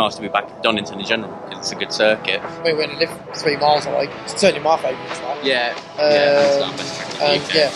nice to be back at Donington in general because it's a good circuit. We only live 3 miles away. It's certainly my favourite track. Yeah, that's our best track in the UK. Yeah.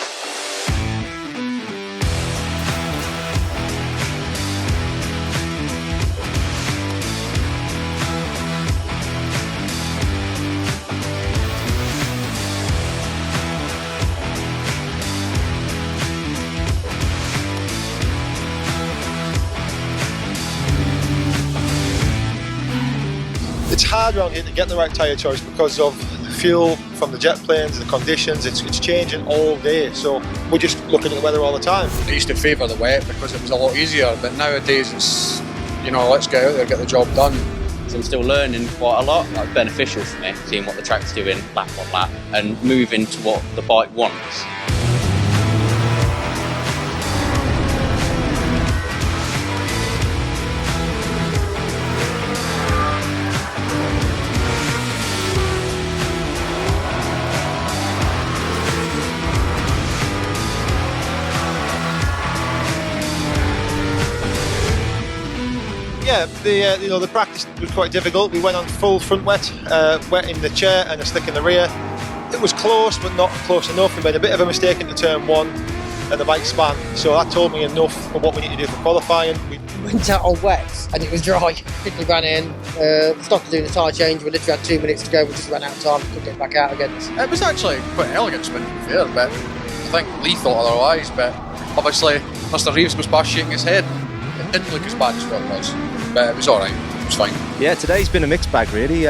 It's hard around here to get the right tyre choice because of the fuel from the jet planes, the conditions, it's changing all day, so we're just looking at the weather all the time. I used to favour the wet because it was a lot easier, but nowadays it's, let's get out there, get the job done. So I'm still learning quite a lot, like beneficial for me, seeing what the track's doing lap on lap and moving to what the bike wants. Yeah, the practice was quite difficult. We went on full front wet in the chair and a slick in the rear. It was close, but not close enough. We made a bit of a mistake into turn 1 and the bike span, so that told me enough for what we need to do for qualifying. We went out on wet and it was dry. Quickly ran in, started doing the tyre change. We literally had 2 minutes to go. We just ran out of time, couldn't get back out again. It was actually quite an elegant spin, to be fair, but I think Lee thought otherwise. But obviously, Mr. Reeves goes past shaking his head. It didn't look as bad as what it was, but it was alright, it was fine. Yeah, today's been a mixed bag really.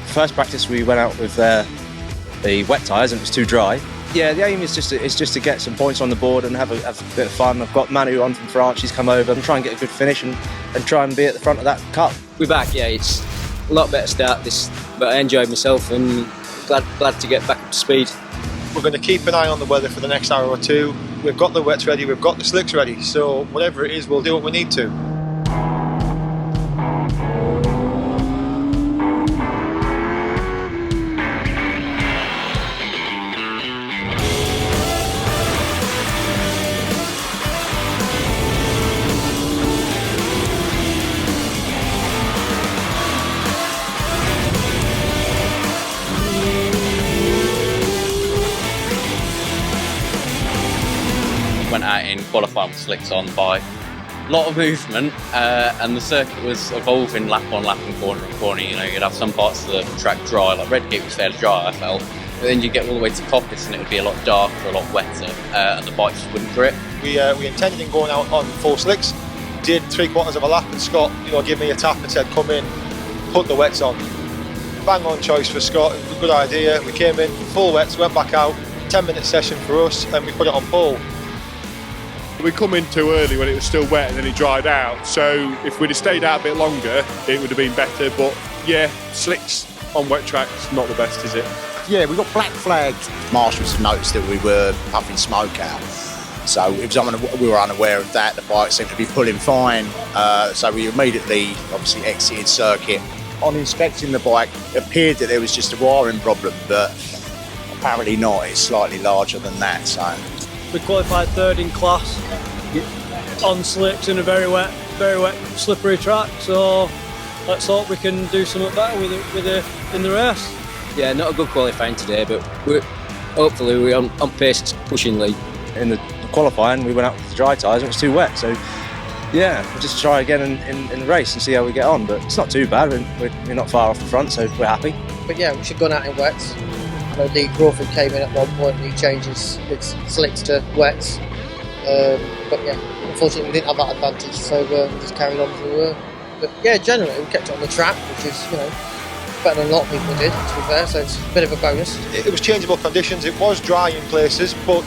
First practice we went out with the wet tyres and it was too dry. Yeah, the aim is just to get some points on the board and have a bit of fun. I've got Manu on from France, he's come over and try and get a good finish and try and be at the front of that cup. We're back, yeah, it's a lot better start this, but I enjoyed myself and glad to get back up to speed. We're going to keep an eye on the weather for the next hour or two. We've got the wets ready, we've got the slicks ready, so whatever it is, we'll do what we need to. Went out in qualifying with slicks on by a lot of movement and the circuit was evolving lap on lap and corner on corner. You'd have some parts of the track dry, like Redgate was fairly dry I felt, but then you get all the way to Coppice and it would be a lot darker, a lot wetter and the bikes just wouldn't grip. We intended on going out on full slicks, did 3/4 of a lap and Scott gave me a tap and said come in, put the wets on. Bang on choice for Scott, it was a good idea. We came in, full wets, went back out, 10-minute session for us and we put it on pole. We come in too early when it was still wet and then it dried out, so if we'd have stayed out a bit longer it would have been better, but yeah, slicks on wet tracks, not the best, is it? Yeah, we got black flags. Marshals have noticed that we were puffing smoke out, so we were unaware of that. The bike seemed to be pulling fine, so we immediately obviously exited circuit. On inspecting the bike, it appeared that there was just a wiring problem, but apparently not, it's slightly larger than that. So we qualified third in class on slicks in a very wet, slippery track. So let's hope we can do something better with it in the race. Yeah, not a good qualifying today, but hopefully we're on pace pushing Lee. In the qualifying, we went out with the dry tyres and it was too wet. So yeah, we'll just try again in the race and see how we get on. But it's not too bad. We're not far off the front, so we're happy. But yeah, we should have gone out in wets. I know Lee Crawford came in at one point and he changed his slicks to wets. But yeah, unfortunately we didn't have that advantage, so we just carried on as we were. But yeah, generally we kept it on the track, which is, better than a lot of people did, to be fair, so it's a bit of a bonus. It was changeable conditions, it was dry in places, but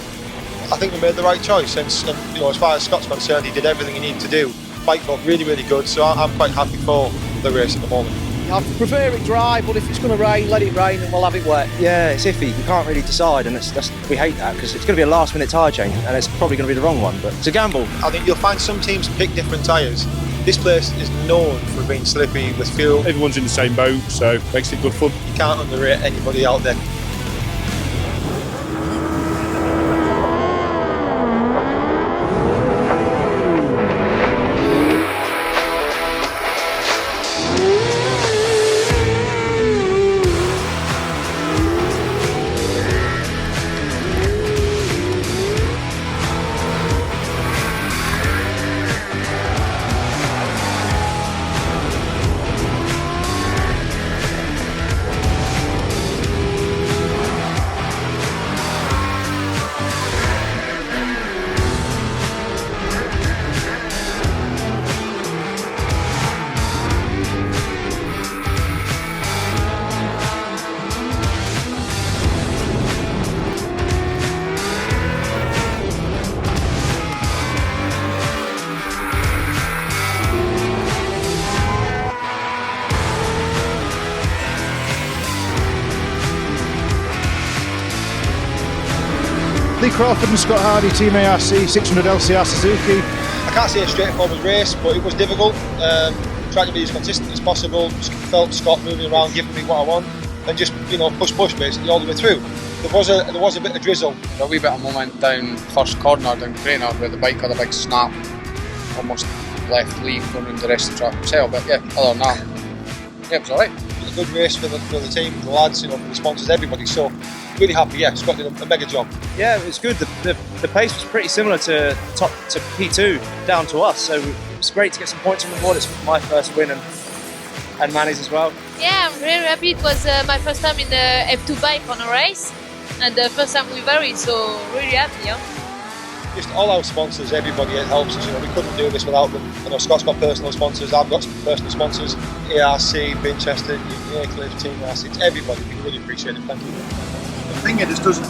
I think we made the right choice. And as far as Scott's concerned, he did everything he needed to do. Bike felt really, really good, so I'm quite happy for the race at the moment. I prefer it dry, but if it's going to rain, let it rain and we'll have it wet. Yeah, it's iffy. We can't really decide, and we hate that because it's going to be a last-minute tyre change, and it's probably going to be the wrong one. But it's a gamble. I think you'll find some teams pick different tyres. This place is known for being slippy with fuel. Everyone's in the same boat, so it makes it good fun. You can't underrate anybody out there. Lee Crawford and Scott Hardy, Team ARC, 600 LCR Suzuki. I can't say a straightforward race, but it was difficult. Tried to be as consistent as possible. Felt Scott moving around, giving me what I want, and just push basically all the way through. There was a bit of drizzle. A wee bit of moment down first corner, down Craner, where the bike had a big snap, almost left Lee going around the rest of the track himself. But yeah, other than that, yeah, it was alright. It was a good race for the team, for the lads, for the sponsors, everybody. So really happy. Yeah, Scott did a mega job. Yeah, it was good. The pace was pretty similar to P2 down to us, so it was great to get some points on the board. It's my first win and Manny's as well. Yeah, I'm very happy. It was my first time in the F2 bike on a race, and the first time with Harry, so really happy. Yeah? Just all our sponsors, everybody helps us. We couldn't do this without them. Scott's got personal sponsors, I've got some personal sponsors, ARC, Winchester, Cliff, Team ARC, it's everybody. We really appreciate it. Thank you. The thing it just doesn't.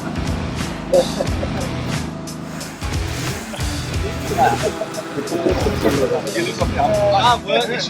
I've worked this,